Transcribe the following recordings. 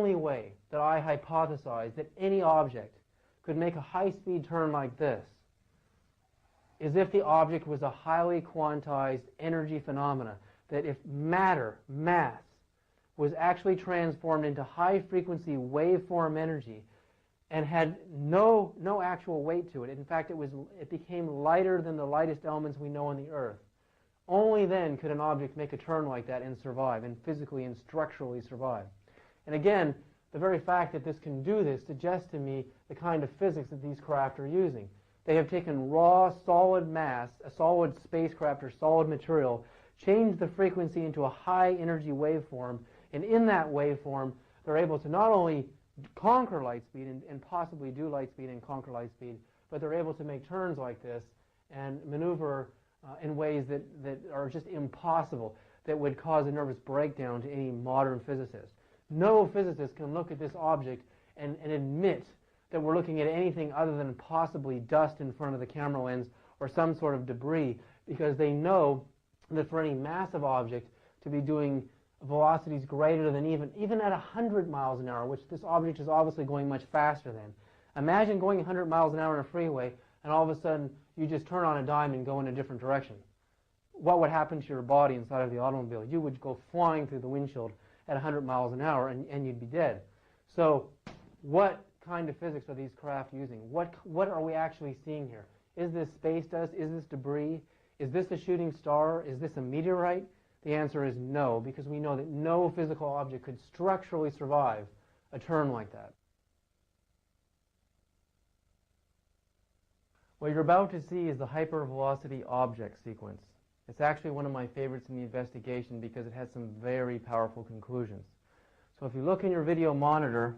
only way that I hypothesize that any object could make a high-speed turn like this is if the object was a highly quantized energy phenomena, that if matter, mass, was actually transformed into high-frequency waveform energy and had no actual weight to it. In fact, it became lighter than the lightest elements we know on the Earth. Only then could an object make a turn like that and survive, and physically and structurally survive. And again, the very fact that this can do this suggests to me the kind of physics that these craft are using. They have taken raw, solid mass, a solid spacecraft or solid material, changed the frequency into a high-energy waveform, and in that waveform, they're able to not only conquer light speed and possibly do light speed and conquer light speed, but they're able to make turns like this and maneuver in ways that are just impossible, that would cause a nervous breakdown to any modern physicist. No physicist can look at this object and admit that we're looking at anything other than possibly dust in front of the camera lens or some sort of debris, because they know that for any massive object to be doing velocities greater than even at 100 miles an hour, which this object is obviously going much faster than. Imagine going 100 miles an hour on a freeway and all of a sudden you just turn on a dime and go in a different direction. What would happen to your body inside of the automobile? You would go flying through the windshield at 100 miles an hour and you'd be dead. So what kind of physics are these craft using? What are we actually seeing here? Is this space dust? Is this debris? Is this a shooting star? Is this a meteorite? The answer is no, because we know that no physical object could structurally survive a turn like that. What you're about to see is the hypervelocity object sequence. It's actually one of my favorites in the investigation because it has some very powerful conclusions. So if you look in your video monitor,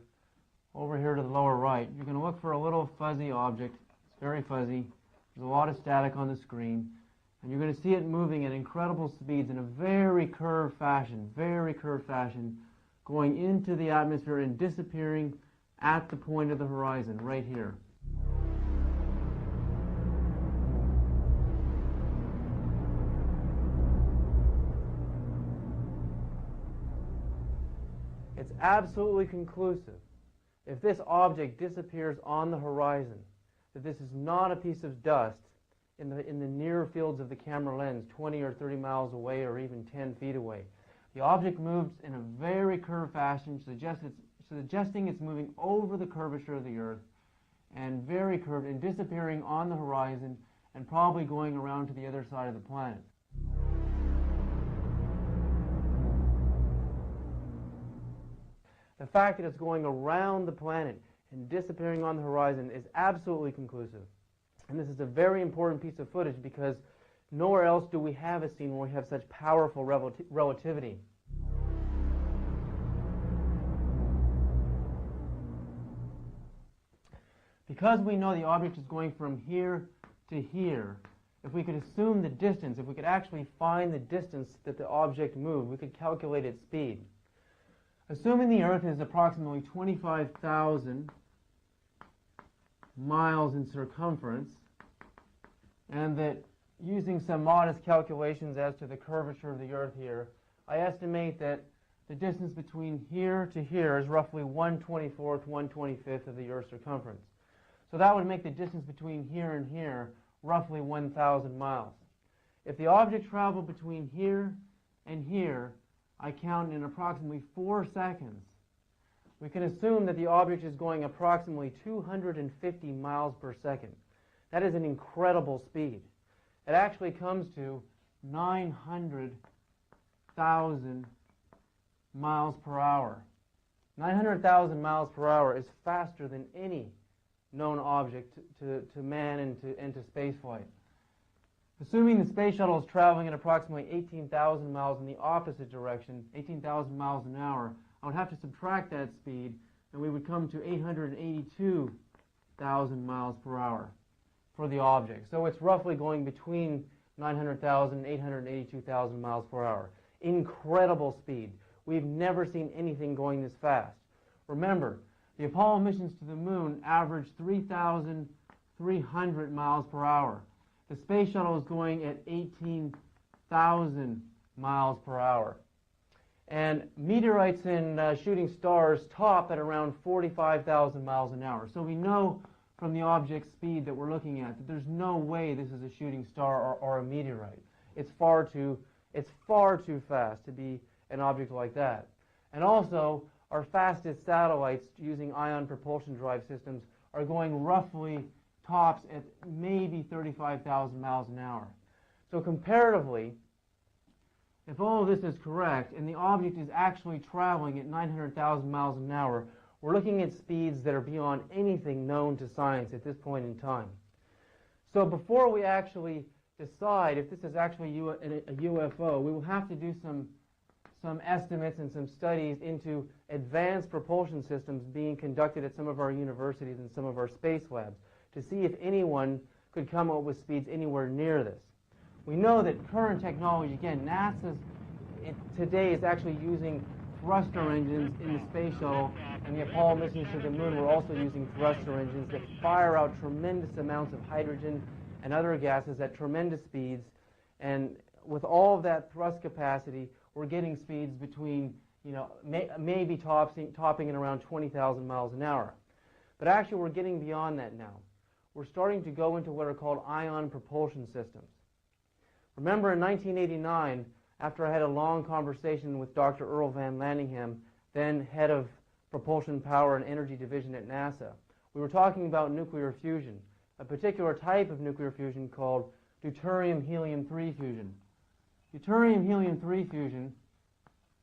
over here to the lower right, you're going to look for a little fuzzy object. It's very fuzzy. There's a lot of static on the screen. And you're going to see it moving at incredible speeds in a very curved fashion, going into the atmosphere and disappearing at the point of the horizon, right here. It's absolutely conclusive, if this object disappears on the horizon, that this is not a piece of dust in the near fields of the camera lens, 20 or 30 miles away or even 10 feet away. The object moves in a very curved fashion, suggesting it's moving over the curvature of the Earth, and very curved and disappearing on the horizon and probably going around to the other side of the planet. The fact that it's going around the planet and disappearing on the horizon is absolutely conclusive. And this is a very important piece of footage because nowhere else do we have a scene where we have such powerful relativity. Because we know the object is going from here to here, if we could assume the distance, if we could actually find the distance that the object moved, we could calculate its speed. Assuming the Earth is approximately 25,000 miles in circumference, and that using some modest calculations as to the curvature of the Earth here, I estimate that the distance between here to here is roughly 1/24th, 1/25th of the Earth's circumference. So that would make the distance between here and here roughly 1,000 miles. If the object traveled between here and here, I count in approximately 4 seconds, we can assume that the object is going approximately 250 miles per second. That is an incredible speed. It actually comes to 900,000 miles per hour. 900,000 miles per hour is faster than any known object to man and to space flight. Assuming the space shuttle is traveling at approximately 18,000 miles in the opposite direction, 18,000 miles an hour, I would have to subtract that speed, and we would come to 882,000 miles per hour for the object. So it's roughly going between 900,000 and 882,000 miles per hour. Incredible speed. We've never seen anything going this fast. Remember, the Apollo missions to the moon averaged 3,300 miles per hour. The space shuttle is going at 18,000 miles per hour. And meteorites and shooting stars top at around 45,000 miles an hour. So we know from the object speed that we're looking at that there's no way this is a shooting star or a meteorite. It's far too fast to be an object like that. And also, our fastest satellites using ion propulsion drive systems are going roughly tops at maybe 35,000 miles an hour. So comparatively, if all of this is correct and the object is actually traveling at 900,000 miles an hour, we're looking at speeds that are beyond anything known to science at this point in time. So before we actually decide if this is actually a UFO, we will have to do some estimates and some studies into advanced propulsion systems being conducted at some of our universities and some of our space labs to see if anyone could come up with speeds anywhere near this. We know that current technology, again, NASA today is actually using thruster engines in the space shuttle, and the Apollo missions to the moon were also using thruster engines that fire out tremendous amounts of hydrogen and other gases at tremendous speeds. And with all of that thrust capacity, we're getting speeds between, maybe topping at around 20,000 miles an hour. But actually, we're getting beyond that now. We're starting to go into what are called ion propulsion systems. Remember in 1989, after I had a long conversation with Dr. Earl Van Landingham, then head of Propulsion Power and Energy Division at NASA, we were talking about nuclear fusion, a particular type of nuclear fusion called deuterium-helium-3 fusion. Deuterium-helium-3 fusion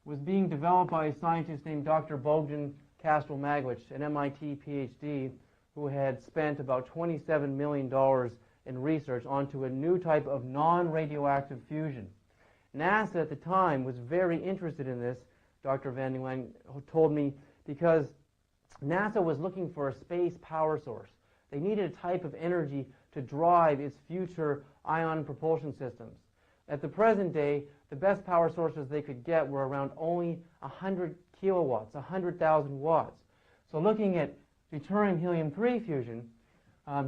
was being developed by a scientist named Dr. Bogdan Castelmaglich, an MIT PhD, who had spent about $27 million in research onto a new type of non-radioactive fusion. NASA at the time was very interested in this, Dr. Van Lang told me, because NASA was looking for a space power source. They needed a type of energy to drive its future ion propulsion systems. At the present day, the best power sources they could get were around only 100 kilowatts, 100,000 watts. So looking at deuterium-helium-3 fusion,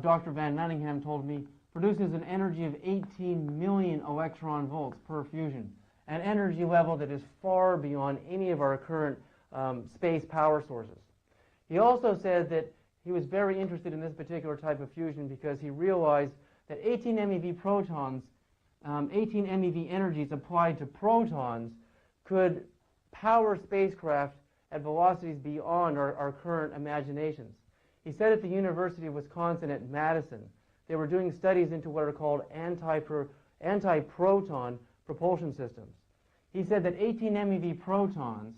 Dr. Van Landingham told me, produces an energy of 18 million electron volts per fusion, an energy level that is far beyond any of our current space power sources. He also said that he was very interested in this particular type of fusion because he realized that 18 MeV protons, 18 MeV energies applied to protons could power spacecraft at velocities beyond our current imaginations. He said at the University of Wisconsin at Madison, they were doing studies into what are called anti-proton propulsion systems. He said that 18 MeV protons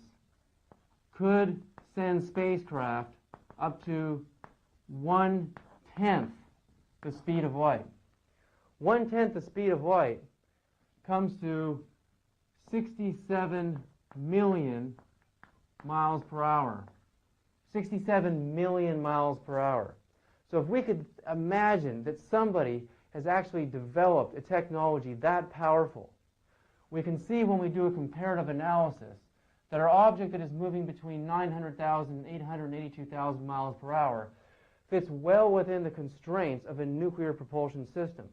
could send spacecraft up to 1/10 the speed of light. 1/10 the speed of light comes to 67 million miles per hour. 67 million miles per hour. So if we could imagine that somebody has actually developed a technology that powerful, we can see when we do a comparative analysis that our object that is moving between 900,000 and 882,000 miles per hour fits well within the constraints of a nuclear propulsion system.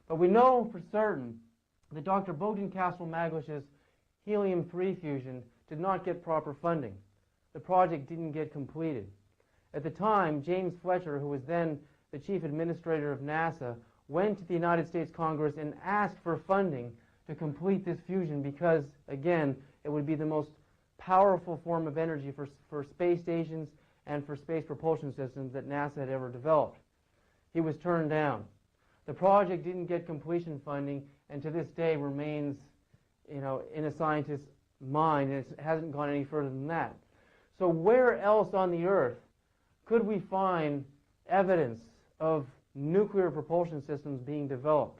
But we know for certain that Dr. Bogdan Castelmaglich's helium-3 fusion did not get proper funding. The project didn't get completed. At the time, James Fletcher, who was then the chief administrator of NASA, went to the United States Congress and asked for funding to complete this fusion because, again, it would be the most powerful form of energy for space stations and for space propulsion systems that NASA had ever developed. He was turned down. The project didn't get completion funding and to this day remains, in a scientist's mind, and it hasn't gone any further than that. So where else on the Earth could we find evidence of nuclear propulsion systems being developed?